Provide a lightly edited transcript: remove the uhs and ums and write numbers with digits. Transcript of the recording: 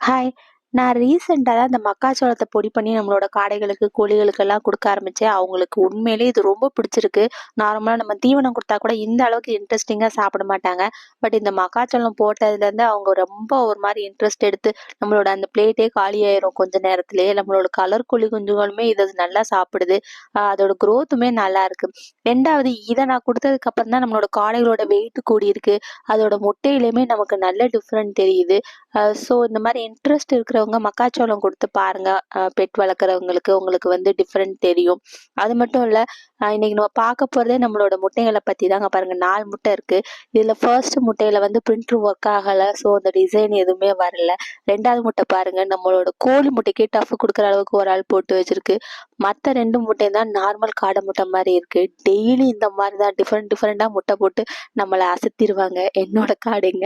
Hi. நான் ரீசென்ட்டா தான் இந்த மக்காச்சோளத்த பொடி பண்ணி நம்மளோட காடைகளுக்கு, கோழிகளுக்கெல்லாம் குடுக்க ஆரம்பிச்சேன். அவங்களுக்கு உண்மையிலேயே இது ரொம்ப பிடிச்சிருக்கு. நார்மலா நம்ம தீவனம் குடுத்தா கூட இந்த அளவுக்கு இன்ட்ரெஸ்டிங்கா சாப்பிட மாட்டாங்க. பட் இந்த மக்காச்சோளம் போட்டதுலேருந்து அவங்க ரொம்ப ஒரு மாரி இன்ட்ரெஸ்ட் எடுத்து நம்மளோட அந்த பிளேட்டே காலியாயிரும் கொஞ்ச நேரத்திலேயே. நம்மளோட கலர் கோழி குஞ்சுகளுமே இத நல்லா சாப்பிடுது. அதோட குரோத்துமே நல்லாயிருக்கு. 2வது இத நான் குடுத்ததுக்கு அப்புறம் தான் நம்மளோட காடைகளோட வெயிட் கூடியிருக்கு. அதோட முட்டையிலயுமே நமக்கு நல்ல டிஃபரெண்ட் தெரியுது. ஸோ இந்த மாரி இன்ட்ரெஸ்ட் இருக்கிறவங்க மக்காச்சோளம் குடுத்து பாருங்க. பெட் வளர்க்குறவங்களுக்கு உங்களுக்கு வந்து டிஃபரெண்ட் தெரியும். அது மட்டும் இல்ல, இன்னைக்கு நம்ம பார்க்க போறதே நம்மளோட முட்டைகள பத்தி தாங்க. பாருங்க 4 முட்டை இருக்கு. இதுல ஃபர்ஸ்ட் முட்டையில வந்து பிரிண்டர் ஒர்க் ஆகல. ஸோ அந்த டிசைன் எதுவுமே வரல. 2வது முட்டை பாருங்க, நம்மளோட கோழி முட்டைக்கே டஃப் குடுக்குற அளவுக்கு ஒரு ஆள் போட்டு வச்சிருக்கு. மத்த 2 முட்டையும் தான் நார்மல் காடை முட்டை மாரி இருக்கு. டெய்லி இந்த மாரி தான் டிஃபரெண்ட் டிஃபரெண்ட்டா முட்டை போட்டு நம்மள அசத்திருவாங்க என்னோட காடைங்க.